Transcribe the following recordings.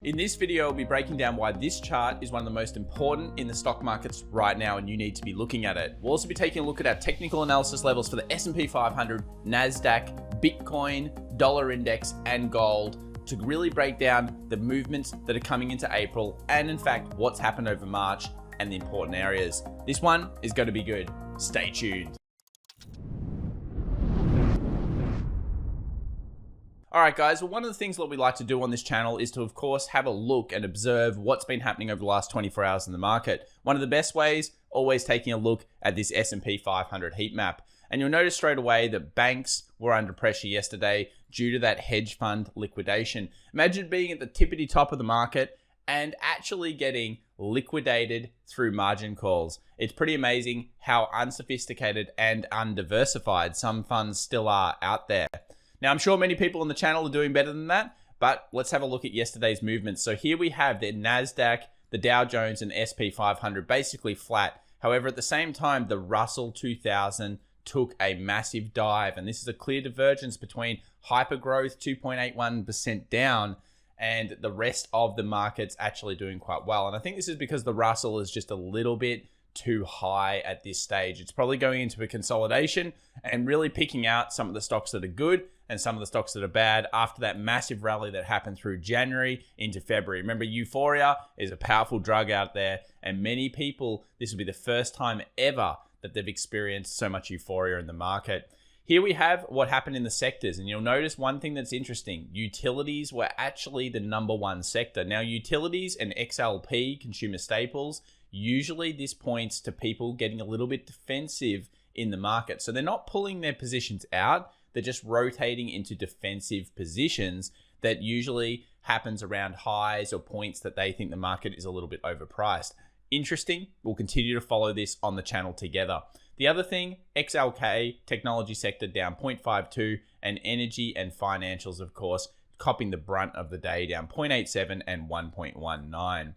In this video, I'll be breaking down why this chart is one of the most important in the stock markets right now and you need to be looking at it. We'll also be taking a look at our technical analysis levels for the S&P 500, NASDAQ, Bitcoin, dollar index, and gold to really break down the movements that are coming into April and in fact, what's happened over March and the important areas. This one is going to be good. Stay tuned. Alright guys, well one of the things that we like to do on this channel is to of course have a look and observe what's been happening over the last 24 hours in the market. One of the best ways, always taking a look at this S&P 500 heat map. And you'll notice straight away that banks were under pressure yesterday due to that hedge fund liquidation. Imagine being at the tippity top of the market and actually getting liquidated through margin calls. It's pretty amazing how unsophisticated and undiversified some funds still are out there. Now, I'm sure many people on the channel are doing better than that, but let's have a look at yesterday's movements. So here we have the NASDAQ, the Dow Jones, and SP 500 basically flat. However, at the same time, the Russell 2000 took a massive dive, and this is a clear divergence between hypergrowth 2.81% down and the rest of the markets actually doing quite well. And I think this is because the Russell is just a little bit too high at this stage. It's probably going into a consolidation and really picking out some of the stocks that are good and some of the stocks that are bad after that massive rally that happened through January into February. Remember, euphoria is a powerful drug out there, and many people, this will be the first time ever that they've experienced so much euphoria in the market. Here we have what happened in the sectors, and you'll notice one thing that's interesting. Utilities were actually the #1 sector. Now, utilities and XLP, consumer staples, usually this points to people getting a little bit defensive in the market. So they're not pulling their positions out, they're just rotating into defensive positions that usually happens around highs or points that they think the market is a little bit overpriced. Interesting. We'll continue to follow this on the channel together. The other thing, XLK, technology sector down 0.52, and energy and financials, of course, copping the brunt of the day down 0.87 and 1.19.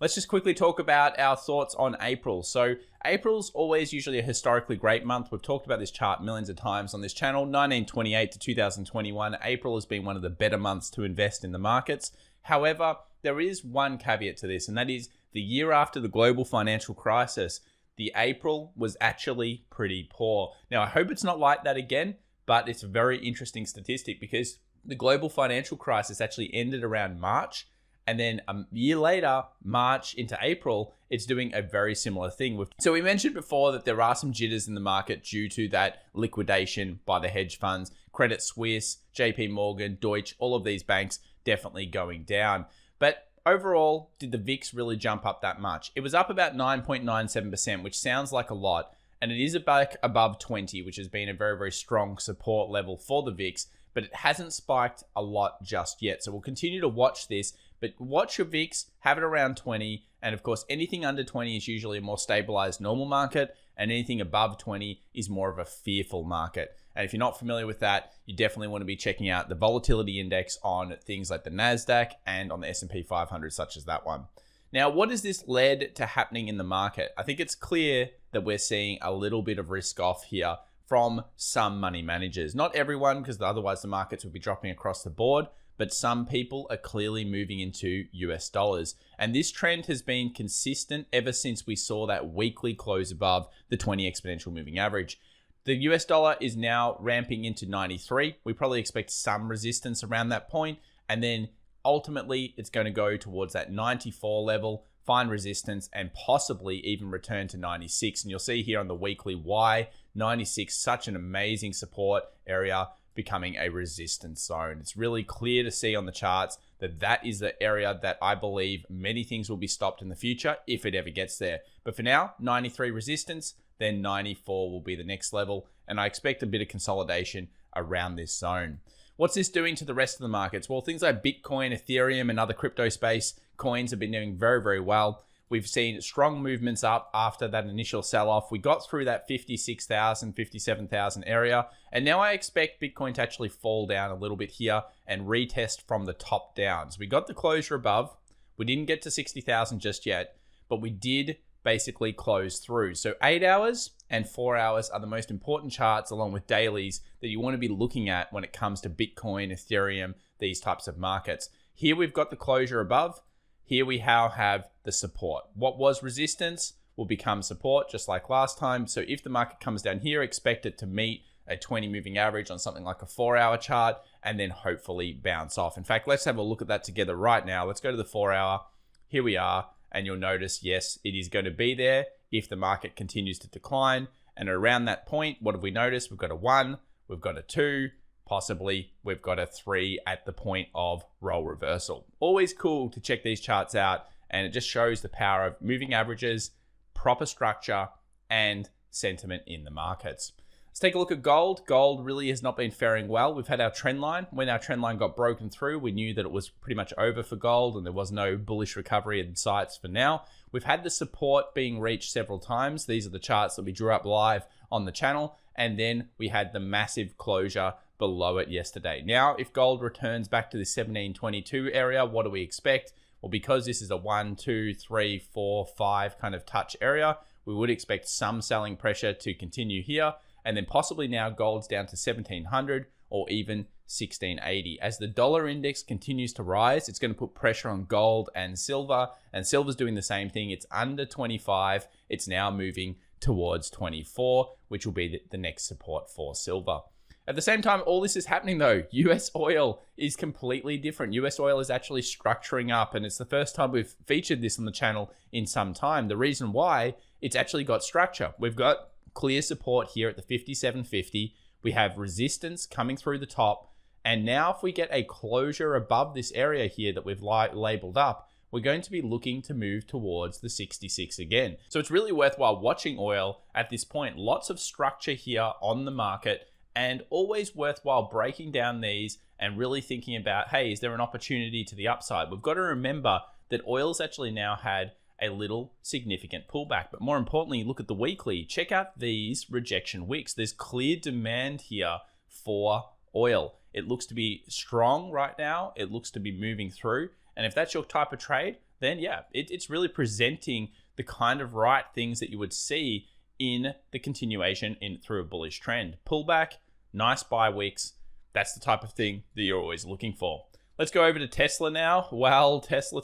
Let's just quickly talk about our thoughts on April. So April's always usually a historically great month. We've talked about this chart millions of times on this channel. 1928 to 2021, April has been one of the better months to invest in the markets. However, there is one caveat to this, and that is the year after the global financial crisis, the April was actually pretty poor. Now, I hope it's not like that again, but it's a very interesting statistic because the global financial crisis actually ended around March. And then a year later, March into April, it's doing a very similar thing. So we mentioned before that there are some jitters in the market due to that liquidation by the hedge funds. Credit Suisse, JP Morgan, Deutsche, all of these banks definitely going down. But overall, did the VIX really jump up that much? It was up about 9.97%, which sounds like a lot. And it is back above 20, which has been a very, very strong support level for the VIX. But it hasn't spiked a lot just yet. So we'll continue to watch this. But watch your VIX, have it around 20, and of course anything under 20 is usually a more stabilized normal market, and anything above 20 is more of a fearful market. And if you're not familiar with that, you definitely want to be checking out the volatility index on things like the NASDAQ and on the S&P 500, such as that one. Now, what has this led to happening in the market? I think it's clear that we're seeing a little bit of risk off here from some money managers. Not everyone, because otherwise the markets would be dropping across the board, but some people are clearly moving into US dollars. And this trend has been consistent ever since we saw that weekly close above the 20 exponential moving average. The US dollar is now ramping into 93. We probably expect some resistance around that point, and then ultimately it's going to go towards that 94 level, find resistance, and possibly even return to 96. And you'll see here on the weekly why 96, such an amazing support area, becoming a resistance zone. It's really clear to see on the charts that that is the area that I believe many things will be stopped in the future if it ever gets there. But for now, 93 resistance, then 94 will be the next level. And I expect a bit of consolidation around this zone. What's this doing to the rest of the markets? Well, things like Bitcoin, Ethereum, and other crypto space coins have been doing very, very well. We've seen strong movements up after that initial sell-off. We got through that 56,000, 57,000 area. And now I expect Bitcoin to actually fall down a little bit here and retest from the top down. So we got the closure above. We didn't get to 60,000 just yet, but we did basically close through. So 8 hours and 4 hours are the most important charts along with dailies that you want to be looking at when it comes to Bitcoin, Ethereum, these types of markets. Here we've got the closure above. Here we now have the support. What was resistance will become support, just like last time. So if the market comes down here, expect it to meet a 20 moving average on something like a 4-hour chart and then hopefully bounce off. In fact, let's have a look at that together right now. Let's go to the 4-hour. Here we are. And you'll notice, yes, it is going to be there if the market continues to decline. And around that point, what have we noticed? We've got a 1, we've got a 2, possibly we've got a 3 at the point of role reversal. Always cool to check these charts out, and it just shows the power of moving averages, proper structure, and sentiment in the markets. Let's take a look at gold. Gold really has not been faring well. We've had our trend line. When our trend line got broken through, we knew that it was pretty much over for gold and there was no bullish recovery in sights for now. We've had the support being reached several times. These are the charts that we drew up live on the channel. And then we had the massive closure below it yesterday. Now, if gold returns back to the 1722 area, what do we expect? Well, because this is a 1, 2, 3, 4, 5 kind of touch area, we would expect some selling pressure to continue here. And then possibly now gold's down to 1700 or even 1680. As the dollar index continues to rise, it's going to put pressure on gold and silver's doing the same thing. It's under 25. It's now moving towards 24, which will be the next support for silver. At the same time, all this is happening though. US oil is completely different. US oil is actually structuring up, and it's the first time we've featured this on the channel in some time. The reason why, it's actually got structure. We've got clear support here at the 57.50. We have resistance coming through the top. And now if we get a closure above this area here that we've labeled up, we're going to be looking to move towards the 66 again. So it's really worthwhile watching oil at this point. Lots of structure here on the market, and always worthwhile breaking down these and really thinking about, hey, is there an opportunity to the upside? We've got to remember that oil's actually now had a little significant pullback. But more importantly, look at the weekly. Check out these rejection wicks. There's clear demand here for oil. It looks to be strong right now. It looks to be moving through. And if that's your type of trade, then yeah, it's really presenting the kind of right things that you would see in the continuation through a bullish trend. Pullback, nice buy wicks. That's the type of thing that you're always looking for. Let's go over to Tesla now. Well, Tesla,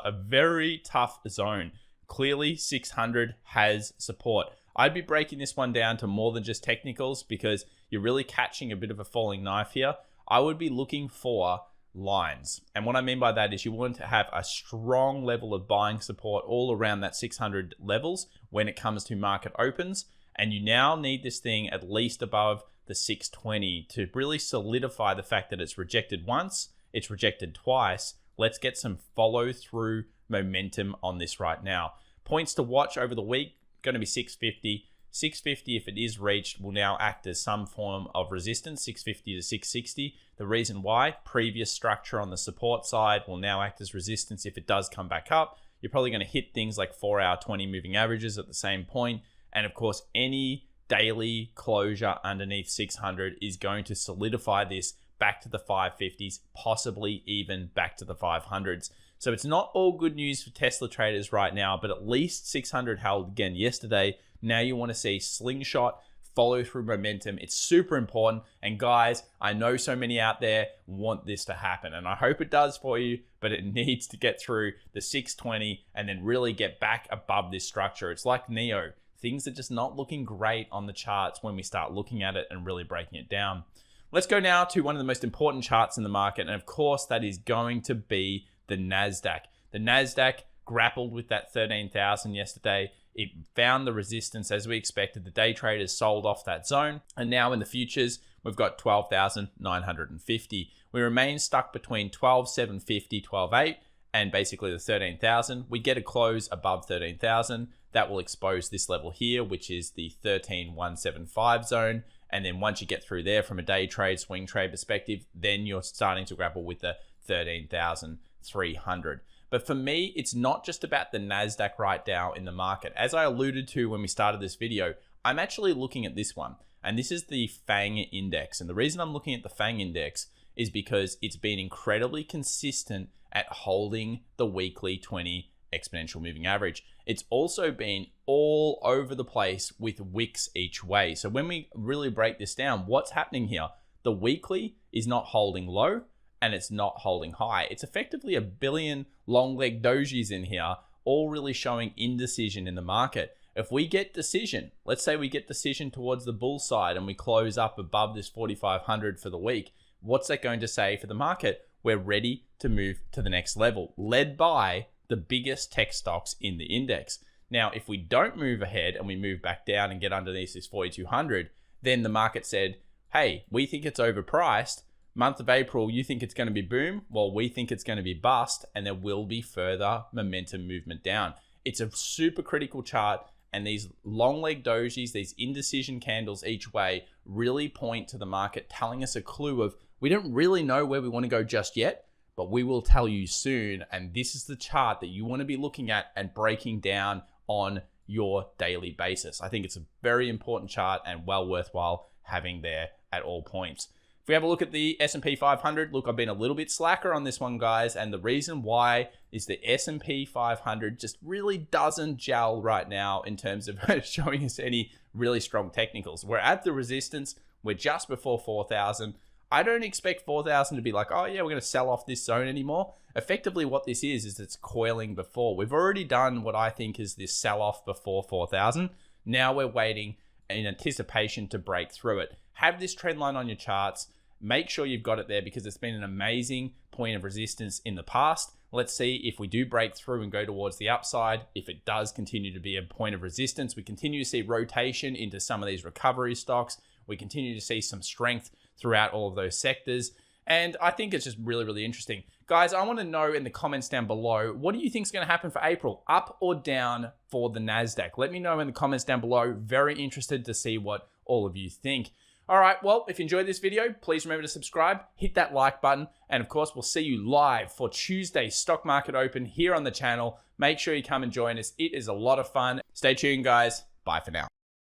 a very tough zone. Clearly 600 has support. I'd be breaking this one down to more than just technicals because you're really catching a bit of a falling knife here. I would be looking for lines. And what I mean by that is you want to have a strong level of buying support all around that 600 levels when it comes to market opens. And you now need this thing at least above the 620 to really solidify the fact that it's rejected once. It's rejected twice. Let's get some follow through momentum on this right now. Points to watch over the week, going to be 650. 650, if it is reached, will now act as some form of resistance, 650 to 660. The reason why, previous structure on the support side will now act as resistance if it does come back up. You're probably going to hit things like 4-hour 20 moving averages at the same point. And of course, any daily closure underneath 600 is going to solidify this back to the 550s, possibly even back to the 500s. So it's not all good news for Tesla traders right now, but at least 600 held again yesterday. Now you want to see slingshot, follow through momentum. It's super important. And guys, I know so many out there want this to happen, and I hope it does for you, but it needs to get through the 620 and then really get back above this structure. It's like NIO. Things are just not looking great on the charts when we start looking at it and really breaking it down. Let's go now to one of the most important charts in the market. And of course, that is going to be the NASDAQ. The NASDAQ grappled with that 13,000 yesterday. It found the resistance as we expected. The day traders sold off that zone. And now in the futures, we've got 12,950. We remain stuck between 12,750, 12,800, and basically the 13,000. We get a close above 13,000. That will expose this level here, which is the 13,175 zone. And then once you get through there from a day trade, swing trade perspective, then you're starting to grapple with the 13,300. But for me, it's not just about the NASDAQ right now in the market. As I alluded to when we started this video, I'm actually looking at this one. And this is the FANG index. And the reason I'm looking at the FANG index is because it's been incredibly consistent at holding the weekly 20 exponential moving average. It's also been all over the place with wicks each way. So when we really break this down, what's happening here? The weekly is not holding low and it's not holding high. It's effectively a billion long leg dojis in here, all really showing indecision in the market. If we get decision, let's say we get decision towards the bull side and we close up above this 4,500 for the week, what's that going to say for the market? We're ready to move to the next level, led by the biggest tech stocks in the index. Now, if we don't move ahead and we move back down and get underneath this 4,200, then the market said, hey, we think it's overpriced. Month of April, you think it's going to be boom? Well, we think it's going to be bust, and there will be further momentum movement down. It's a super critical chart, and these long leg dojis, these indecision candles each way, really point to the market, telling us a clue of we don't really know where we want to go just yet, but we will tell you soon. And this is the chart that you want to be looking at and breaking down on your daily basis. I think it's a very important chart and well worthwhile having there at all points. If we have a look at the S&P 500, look, I've been a little bit slacker on this one, guys, and the reason why is the S&P 500 just really doesn't gel right now in terms of showing us any really strong technicals. We're at the resistance. We're just before 4,000. I don't expect 4,000 to be like, oh yeah, we're going to sell off this zone anymore. Effectively what this is it's coiling before. We've already done what I think is this sell-off before 4,000. Now we're waiting in anticipation to break through it. Have this trend line on your charts. Make sure you've got it there because it's been an amazing point of resistance in the past. Let's see if we do break through and go towards the upside. If it does continue to be a point of resistance, we continue to see rotation into some of these recovery stocks. We continue to see some strength throughout all of those sectors. And I think it's just really, really interesting. Guys, I want to know in the comments down below, what do you think is going to happen for April? Up or down for the NASDAQ? Let me know in the comments down below. Very interested to see what all of you think. All right, well, if you enjoyed this video, please remember to subscribe, hit that like button, and of course, we'll see you live for Tuesday's Stock Market Open here on the channel. Make sure you come and join us. It is a lot of fun. Stay tuned, guys. Bye for now.